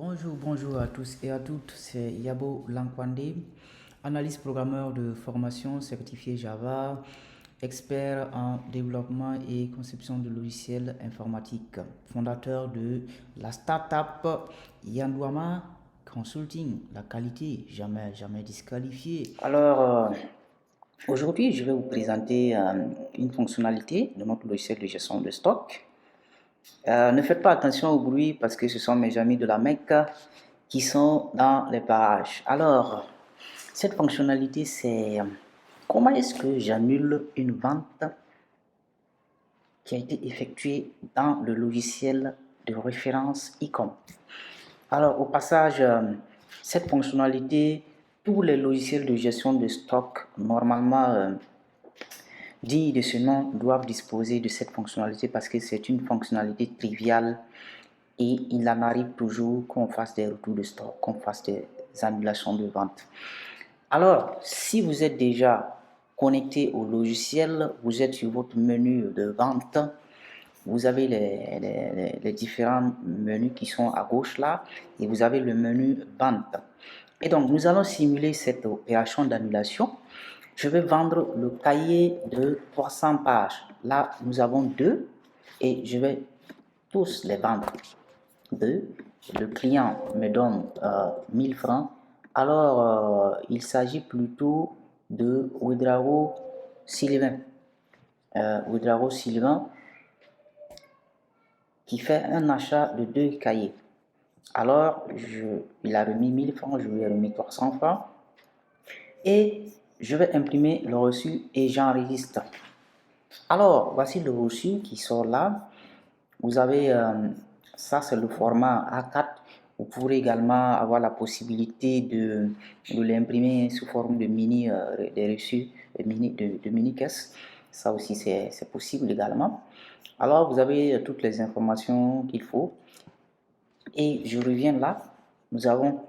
Bonjour à tous et à toutes, c'est Yabo Lankwande, analyste programmeur de formation certifié Java, expert en développement et conception de logiciels informatiques, fondateur de la startup Yanduama Consulting, la qualité jamais disqualifiée. Aujourd'hui, je vais vous présenter une fonctionnalité de notre logiciel de gestion de stock. Ne faites pas attention au bruit parce que ce sont mes amis de la Mecque qui sont dans les parages. Alors, cette fonctionnalité, c'est comment est-ce que j'annule une vente qui a été effectuée dans le logiciel de référence ICOM. Alors, au passage, cette fonctionnalité, tous les logiciels de gestion de stock, normalement, dignes de ce nom, doivent disposer de cette fonctionnalité parce que c'est une fonctionnalité triviale et il en arrive toujours qu'on fasse des retours de stock, qu'on fasse des annulations de vente. Alors, si vous êtes déjà connecté au logiciel, vous êtes sur votre menu de vente, vous avez les différents menus qui sont à gauche là, et vous avez le menu vente. Et donc, nous allons simuler cette opération d'annulation. Je vais vendre le cahier de 300 pages. Là, nous avons deux, et je vais tous les vendre. 2. Le client me donne 1000 francs. Alors, il s'agit plutôt de Ouedraogo Sylvain. Ouedraogo Sylvain qui fait un achat de 2 cahiers. Alors, il a remis 1000 francs, je lui ai remis 300 francs. Et je vais imprimer le reçu et j'enregistre. Alors, voici le reçu qui sort là. Vous avez, ça c'est le format A4. Vous pourrez également avoir la possibilité de l'imprimer sous forme de mini, des reçus, de mini caisse. Ça aussi c'est possible également. Alors vous avez toutes les informations qu'il faut. Et je reviens là. Nous avons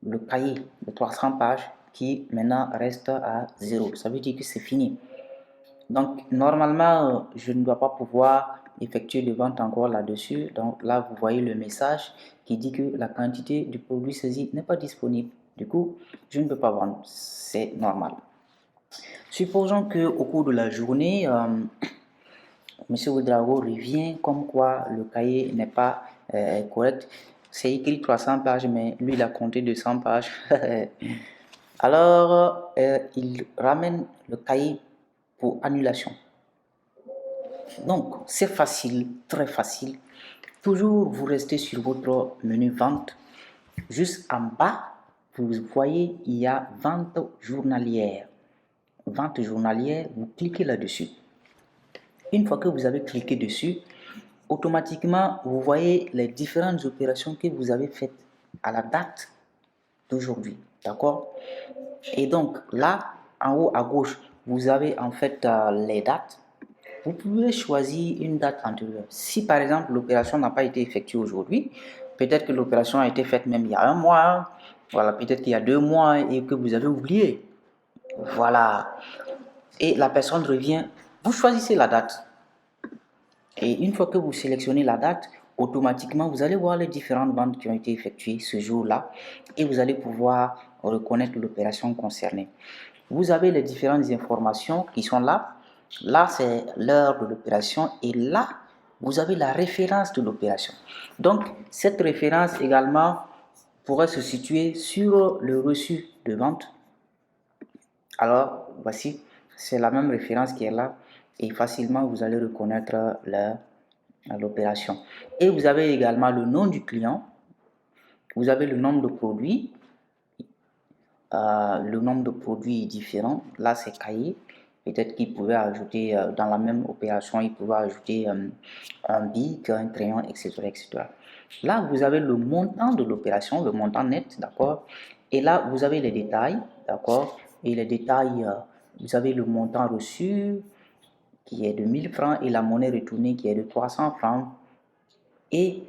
le cahier de 300 pages qui maintenant reste à 0. Ça veut dire que c'est fini. Donc, normalement, je ne dois pas pouvoir effectuer de vente encore là-dessus. Donc, là, vous voyez le message qui dit que la quantité du produit saisi n'est pas disponible. Du coup, je ne peux pas vendre. C'est normal. Supposons qu'au cours de la journée, M. Ouedraogo revient comme quoi le cahier n'est pas correct. C'est écrit 300 pages, mais lui, il a compté 200 pages. Alors, il ramène le cahier pour annulation. Donc, c'est facile, très facile. Toujours, vous restez sur votre menu vente. Juste en bas, vous voyez, il y a vente journalière. Vente journalière, vous cliquez là-dessus. Une fois que vous avez cliqué dessus, automatiquement, vous voyez les différentes opérations que vous avez faites à la date d'aujourd'hui. D'accord? Et donc, là, en haut à gauche, vous avez en fait les dates. Vous pouvez choisir une date antérieure. Si par exemple l'opération n'a pas été effectuée aujourd'hui, peut-être que l'opération a été faite même il y a un mois, voilà, peut-être qu'il y a 2 mois et que vous avez oublié. Voilà. Et la personne revient, vous choisissez la date. Et une fois que vous sélectionnez la date, automatiquement vous allez voir les différentes ventes qui ont été effectuées ce jour-là et vous allez pouvoir reconnaître l'opération concernée. Vous avez les différentes informations qui sont là. Là, c'est l'heure de l'opération et là, vous avez la référence de l'opération. Donc, cette référence également pourrait se situer sur le reçu de vente. Alors, voici, c'est la même référence qui est là et facilement vous allez reconnaître l'opération. Et vous avez également le nom du client, vous avez le nombre de produits. Le nombre de produits est différent. Là, c'est cahier. Peut-être qu'il pouvait ajouter dans la même opération, il pouvait ajouter un bic, un crayon, etc., etc. Là, vous avez le montant de l'opération, le montant net, d'accord. Et là, vous avez les détails, d'accord. Et les détails, vous avez le montant reçu qui est de 1000 francs et la monnaie retournée qui est de 300 francs. Et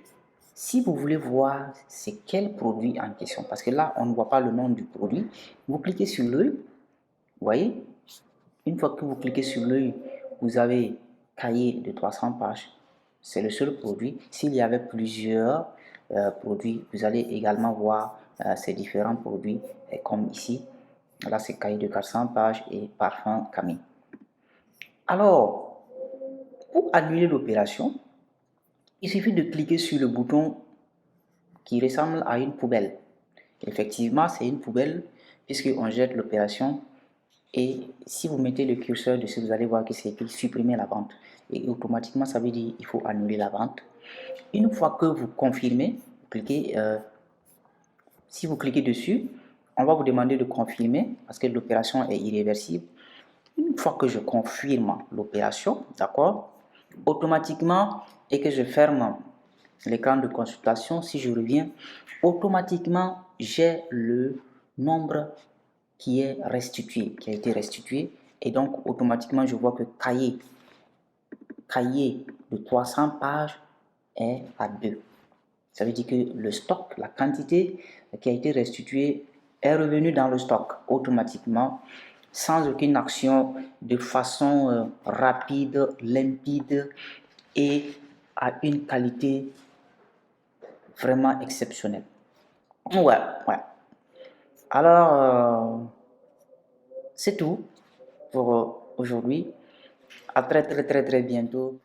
si vous voulez voir c'est quel produit en question, parce que là, on ne voit pas le nom du produit, vous cliquez sur l'œil, vous voyez, une fois que vous cliquez sur l'œil, vous avez cahier de 300 pages, c'est le seul produit. S'il y avait plusieurs, produits. Vous allez également voir ces différents produits comme ici. Là, c'est cahier de 400 pages et parfum Camille. Alors, pour annuler l'opération, il suffit de cliquer sur le bouton qui ressemble à une poubelle. Effectivement, c'est une poubelle puisqu'on jette l'opération. Et si vous mettez le curseur dessus, vous allez voir que c'est écrit supprimer la vente. Et automatiquement, ça veut dire qu'il faut annuler la vente. Une fois que vous confirmez, si vous cliquez dessus, on va vous demander de confirmer parce que l'opération est irréversible. Une fois que je confirme l'opération, d'accord, automatiquement, et que je ferme l'écran de consultation, si je reviens, automatiquement, j'ai le nombre qui est restitué, qui a été restitué. Et donc, automatiquement, je vois que cahier de 300 pages est à 2. Ça veut dire que le stock, la quantité qui a été restituée est revenue dans le stock automatiquement, sans aucune action, de façon rapide, limpide et à une qualité vraiment exceptionnelle. Ouais. Alors, c'est tout pour aujourd'hui. À très bientôt.